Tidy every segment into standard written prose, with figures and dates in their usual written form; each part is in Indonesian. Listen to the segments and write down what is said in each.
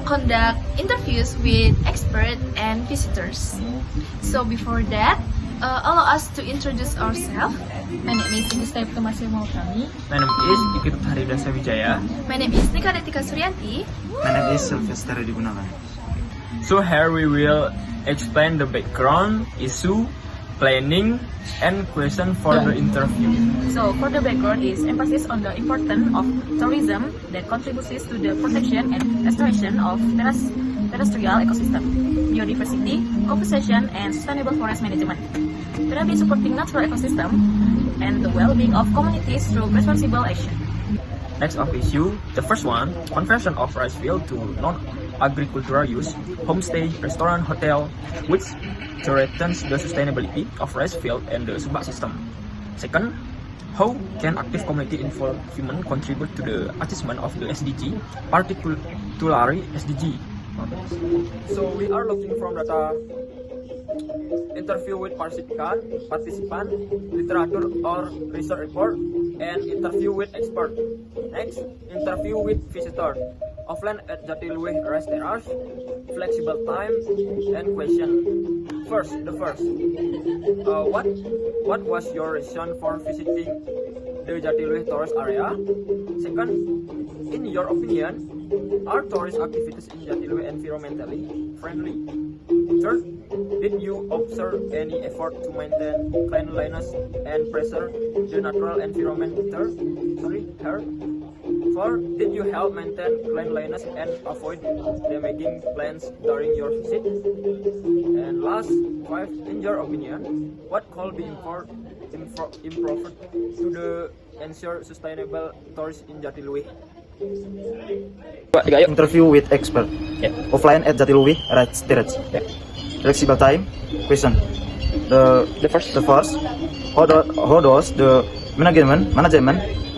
conduct interviews with experts and visitors. So before that, allow us to introduce ourselves. My name is Mr. Thomas Mautami. My name is Ikit Haridasa Wijaya. My name is Nika Detika Suryanti. My name is Sylvester Digunawan. So here we will explain the background, issue, planning, and question for the interview. So for the background is emphasis on the importance of tourism that contributes to the protection and restoration of terrestrial ecosystem, biodiversity, conservation, and sustainable forest management. Thereby supporting natural ecosystem and the well-being of communities through responsible action. Next of issue, the first one, conversion of rice field to non-agricultural use, homestay, restaurant, hotel, which threatens the sustainability of rice field and the Subak system. Second, how can active community involvement contribute to the achievement of the SDG, particularly SDG? So we are looking from data interview with participant, literature or research report, and interview with expert. Next, interview with visitor. Offline at Jatiluwih Rice Terrace, flexible time, and question. First, what was your reason for visiting the Jatiluwih tourist area? Second, in your opinion, are tourist activities in Jatiluwih environmentally friendly? Third, did you observe any effort to maintain cleanliness and preserve the natural environment here? Fourth, did you help maintain cleanliness and avoid damaging plants during your visit? And last, five, in your opinion, what could be improved to ensure sustainable tourism in Jatiluwih? Interview with expert. Offline at Jatiluwih Rice Terrace. Flexible time. Question. The first. How does the management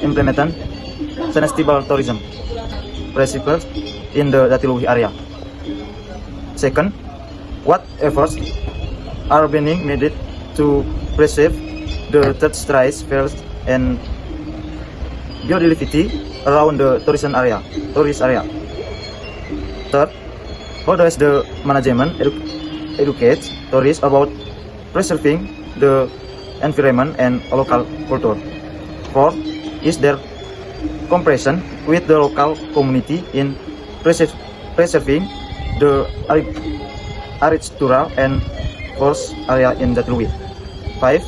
implement sustainable tourism principles in the Jatiluwih area? Second, what efforts are being made to preserve the rice fields and biodiversity around the tourist area? Third, how does the management educate tourists about preserving the environment and local culture? Fourth, is there cooperation with the local community in preserving the agricultural and forest area in Jatiluwih? 5.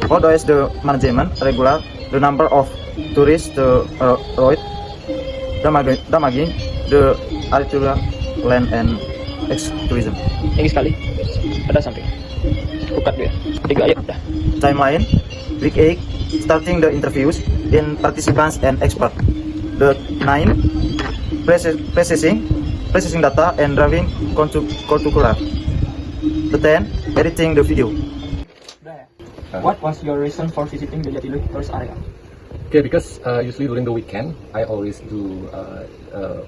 How does the management regulate the number of tourists damaging the agricultural land and tourism? Tinggi sekali. Ada sampai. Bukat dia. 3 ayat dah. Timeline. Week 8. Starting the interviews in participants and experts. The 9. Processing data and driving curricular. The 10. Editing the video. What was your reason for visiting the Jatiluwih tourist area? Okay, because usually during the weekend I always do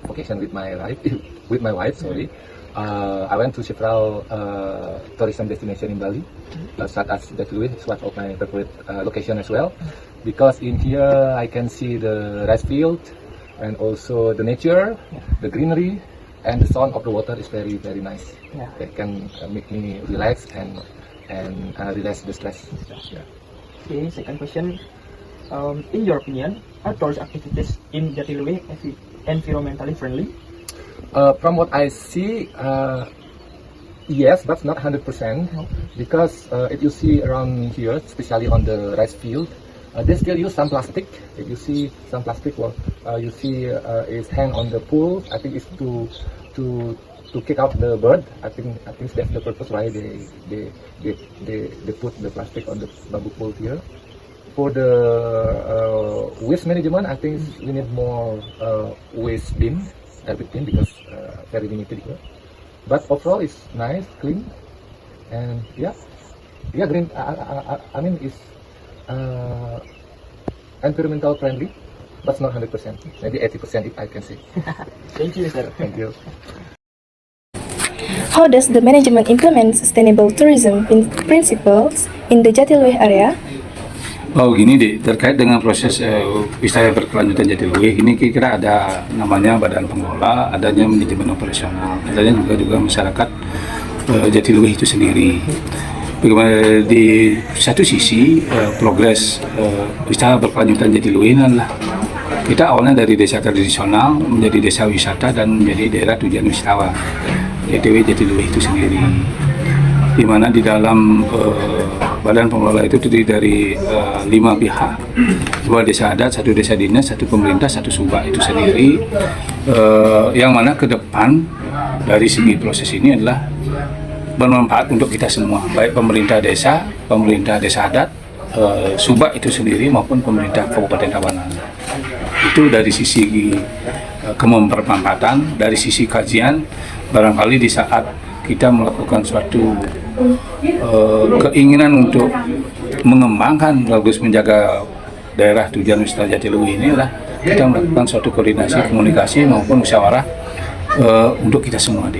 vacation with my wife. Sorry, I went to several tourism destination in Bali, such as Jatiluwih. It's one of my favorite location as well, because in here I can see the rice field and also the nature, the greenery, and the sound of the water is very very nice. Yeah. It can make me relax and relax the stress. Yeah. Okay, second question. In your opinion, are tourist activities in Jatiluwih environmentally friendly? From what I see, yes, but not 100%, because if you see around here, especially on the rice field, they still use some plastic. If you see some plastic, you see is hang on the pole. I think it's to kick out the bird. I think that's the purpose why they put the plastic on the bamboo pole here. For the waste management, I think we need more waste bin, garbage bin, because very limited here. But overall, it's nice, clean, and yeah, green. I mean, it's environmental friendly, but not 100%. Maybe 80% if I can say. Thank you, sir. Thank you. How does the management implement sustainable tourism principles in the Jatiluwih area? Oh gini deh, terkait dengan proses wisata berkelanjutan Jatiluwih ini kira-kira ada namanya badan pengelola, adanya manajemen operasional, adanya juga masyarakat Jatiluwih itu sendiri. Bagaimana di satu sisi progres wisata berkelanjutan Jatiluwih adalah kita awalnya dari desa tradisional menjadi desa wisata dan menjadi daerah tujuan wisatawan Jatiluwih itu sendiri. Di mana di dalam badan pengelola itu terdiri dari 5 pihak, 2 desa adat, 1 desa dinas, 1 pemerintah, 1 subak itu sendiri, yang mana ke depan dari segi proses ini adalah bermanfaat untuk kita semua, baik pemerintah desa adat, subak itu sendiri maupun pemerintah Kabupaten Tabanan. Itu dari sisi kebermanfaatan, dari sisi kajian, barangkali di saat kita melakukan suatu keinginan untuk mengembangkan bagus menjaga daerah tujuan wisata Jatiluwih ini adalah kita melakukan suatu koordinasi, komunikasi maupun musyawarah untuk kita semua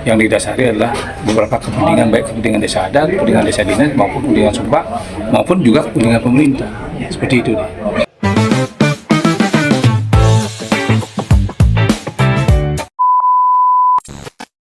yang didasari adalah beberapa kepentingan, baik kepentingan desa adat, kepentingan desa dinas maupun kepentingan subak maupun juga kepentingan pemerintah, seperti itu.